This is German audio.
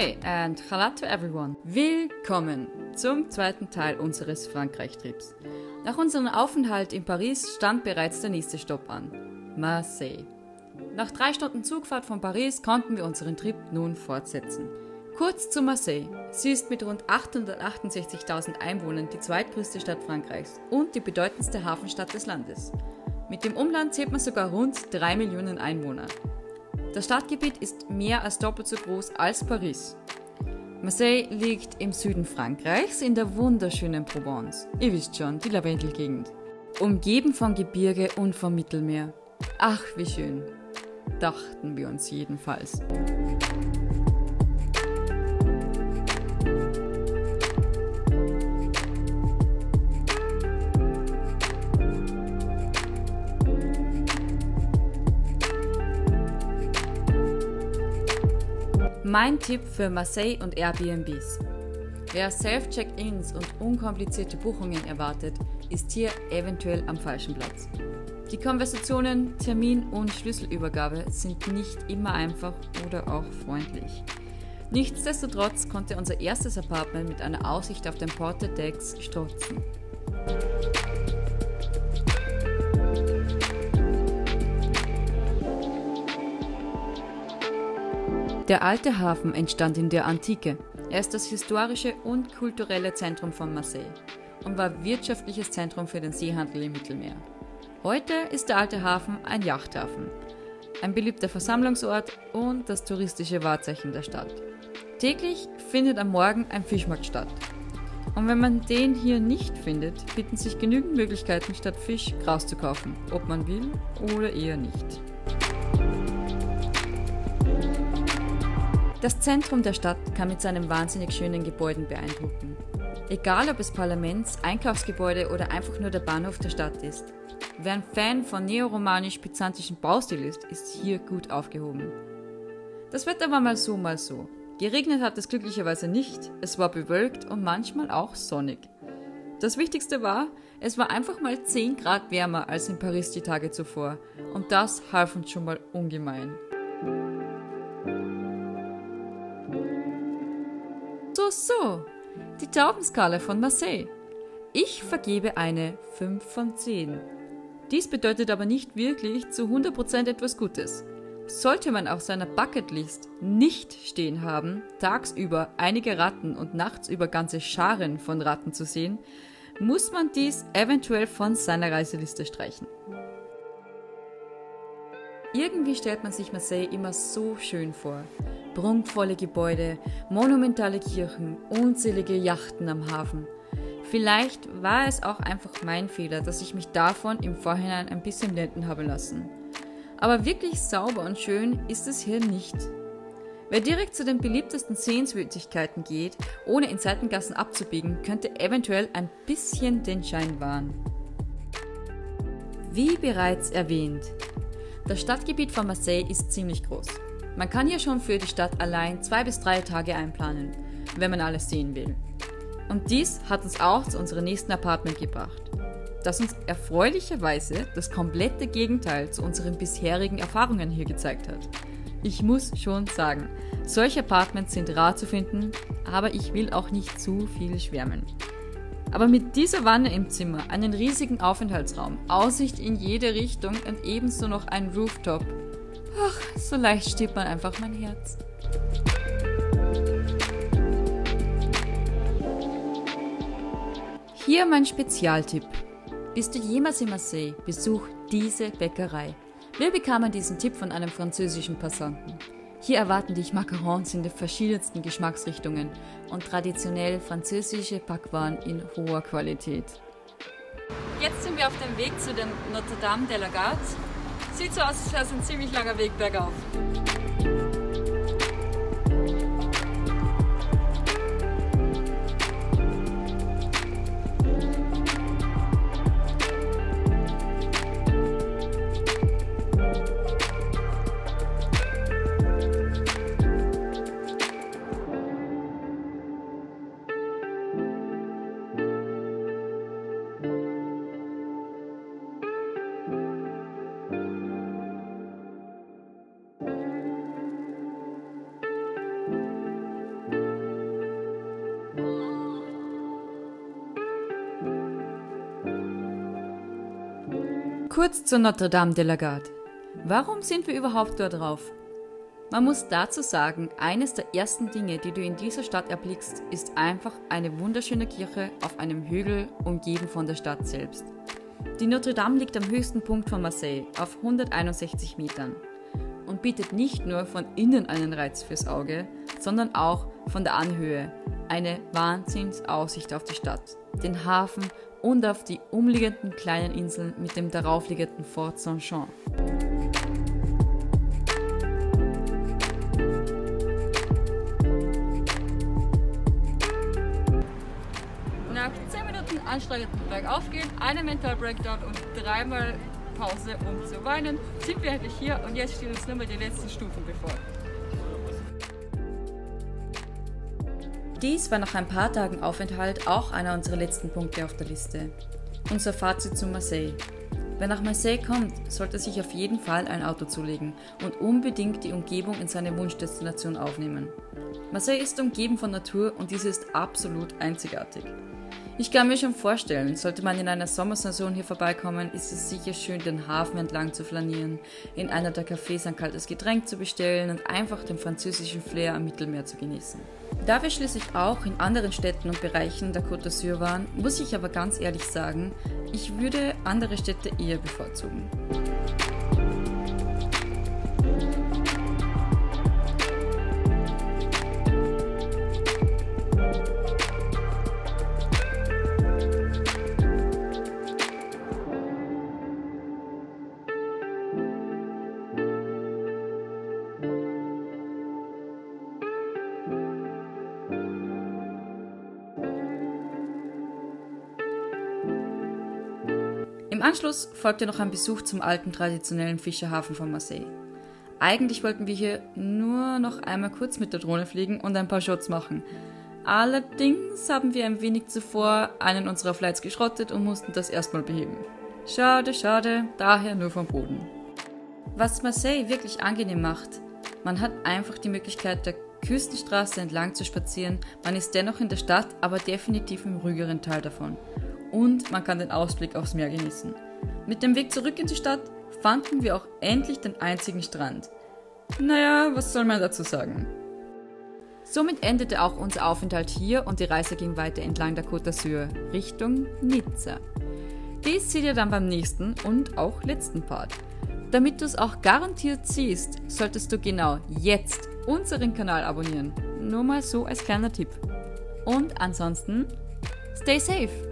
Ahoy and hello to everyone. Willkommen zum zweiten Teil unseres Frankreich-Trips. Nach unserem Aufenthalt in Paris stand bereits der nächste Stopp an, Marseille. Nach 3 Stunden Zugfahrt von Paris konnten wir unseren Trip nun fortsetzen. Kurz zu Marseille. Sie ist mit rund 868.000 Einwohnern die zweitgrößte Stadt Frankreichs und die bedeutendste Hafenstadt des Landes. Mit dem Umland zählt man sogar rund 3 Millionen Einwohner. Das Stadtgebiet ist mehr als doppelt so groß als Paris. Marseille liegt im Süden Frankreichs in der wunderschönen Provence. Ihr wisst schon, die Lavendelgegend. Umgeben von Gebirge und vom Mittelmeer. Ach, wie schön. Dachten wir uns jedenfalls. Mein Tipp für Marseille und Airbnbs. Wer Self-Check-ins und unkomplizierte Buchungen erwartet, ist hier eventuell am falschen Platz. Die Konversationen, Termin und Schlüsselübergabe sind nicht immer einfach oder auch freundlich. Nichtsdestotrotz konnte unser erstes Apartment mit einer Aussicht auf den Porte d'Aix strotzen. Der alte Hafen entstand in der Antike. Er ist das historische und kulturelle Zentrum von Marseille und war wirtschaftliches Zentrum für den Seehandel im Mittelmeer. Heute ist der alte Hafen ein Yachthafen, ein beliebter Versammlungsort und das touristische Wahrzeichen der Stadt. Täglich findet am Morgen ein Fischmarkt statt. Und wenn man den hier nicht findet, bieten sich genügend Möglichkeiten, statt Fisch Gras zu kaufen, ob man will oder eher nicht. Das Zentrum der Stadt kann mit seinen wahnsinnig schönen Gebäuden beeindrucken. Egal ob es Parlaments-, Einkaufsgebäude oder einfach nur der Bahnhof der Stadt ist. Wer ein Fan von neoromanisch-byzantischen Baustil ist hier gut aufgehoben. Das Wetter war mal so, mal so. Geregnet hat es glücklicherweise nicht, es war bewölkt und manchmal auch sonnig. Das Wichtigste war, es war einfach mal 10 Grad wärmer als in Paris die Tage zuvor und das half uns schon mal ungemein. So, die Taubenskala von Marseille. Ich vergebe eine 5 von 10. Dies bedeutet aber nicht wirklich zu 100% etwas Gutes. Sollte man auf seiner Bucketlist nicht stehen haben, tagsüber einige Ratten und nachts über ganze Scharen von Ratten zu sehen, muss man dies eventuell von seiner Reiseliste streichen. Irgendwie stellt man sich Marseille immer so schön vor. Prunkvolle Gebäude, monumentale Kirchen, unzählige Yachten am Hafen. Vielleicht war es auch einfach mein Fehler, dass ich mich davon im Vorhinein ein bisschen blenden habe lassen. Aber wirklich sauber und schön ist es hier nicht. Wer direkt zu den beliebtesten Sehenswürdigkeiten geht, ohne in Seitengassen abzubiegen, könnte eventuell ein bisschen den Schein wahren. Wie bereits erwähnt, das Stadtgebiet von Marseille ist ziemlich groß. Man kann hier schon für die Stadt allein 2 bis 3 Tage einplanen, wenn man alles sehen will. Und dies hat uns auch zu unserem nächsten Apartment gebracht, das uns erfreulicherweise das komplette Gegenteil zu unseren bisherigen Erfahrungen hier gezeigt hat. Ich muss schon sagen, solche Apartments sind rar zu finden, aber ich will auch nicht zu viel schwärmen. Aber mit dieser Wanne im Zimmer, einen riesigen Aufenthaltsraum, Aussicht in jede Richtung und ebenso noch ein Rooftop. Ach, so leicht stirbt man einfach mein Herz. Hier mein Spezialtipp. Bist du jemals in Marseille, besuch diese Bäckerei. Wir bekamen diesen Tipp von einem französischen Passanten. Hier erwarten dich Macarons in den verschiedensten Geschmacksrichtungen und traditionell französische Backwaren in hoher Qualität. Jetzt sind wir auf dem Weg zu dem Notre-Dame de la Garde. Sieht so aus, als wäre es ein ziemlich langer Weg bergauf. kurz zur Notre Dame de la Garde. Warum sind wir überhaupt dort drauf? Man muss dazu sagen, eines der ersten Dinge, die du in dieser Stadt erblickst, ist einfach eine wunderschöne Kirche auf einem Hügel, umgeben von der Stadt selbst. Die Notre Dame liegt am höchsten Punkt von Marseille, auf 161 Metern, und bietet nicht nur von innen einen Reiz fürs Auge, sondern auch von der Anhöhe eine Wahnsinnsaussicht auf die Stadt, den Hafen und auf die umliegenden kleinen Inseln mit dem daraufliegenden Fort Saint-Jean. Nach 10 Minuten anstrengenden Bergaufgehen, einem Mental Breakdown und 3-mal Pause, um zu weinen, sind wir endlich hier und jetzt stehen uns nur mal die letzten Stufen bevor. Dies war nach ein paar Tagen Aufenthalt auch einer unserer letzten Punkte auf der Liste. Unser Fazit zu Marseille. Wer nach Marseille kommt, sollte sich auf jeden Fall ein Auto zulegen und unbedingt die Umgebung in seine Wunschdestination aufnehmen. Marseille ist umgeben von Natur und diese ist absolut einzigartig. Ich kann mir schon vorstellen, sollte man in einer Sommersaison hier vorbeikommen, ist es sicher schön, den Hafen entlang zu flanieren, in einer der Cafés ein kaltes Getränk zu bestellen und einfach den französischen Flair am Mittelmeer zu genießen. Da wir schließlich auch in anderen Städten und Bereichen der Côte d'Azur waren, muss ich aber ganz ehrlich sagen, ich würde andere Städte eher bevorzugen. Im Anschluss folgte noch ein Besuch zum alten traditionellen Fischerhafen von Marseille. Eigentlich wollten wir hier nur noch einmal kurz mit der Drohne fliegen und ein paar Shots machen. Allerdings haben wir ein wenig zuvor einen unserer Flights geschrottet und mussten das erstmal beheben. Schade, schade, daher nur vom Boden. Was Marseille wirklich angenehm macht, man hat einfach die Möglichkeit, der Küstenstraße entlang zu spazieren, man ist dennoch in der Stadt, aber definitiv im ruhigeren Teil davon. Und man kann den Ausblick aufs Meer genießen. Mit dem Weg zurück in die Stadt fanden wir auch endlich den einzigen Strand. Naja, was soll man dazu sagen? Somit endete auch unser Aufenthalt hier und die Reise ging weiter entlang der Côte d'Azur Richtung Nizza. Dies seht ihr dann beim nächsten und auch letzten Part. Damit du es auch garantiert siehst, solltest du genau jetzt unseren Kanal abonnieren. Nur mal so als kleiner Tipp. Und ansonsten, stay safe!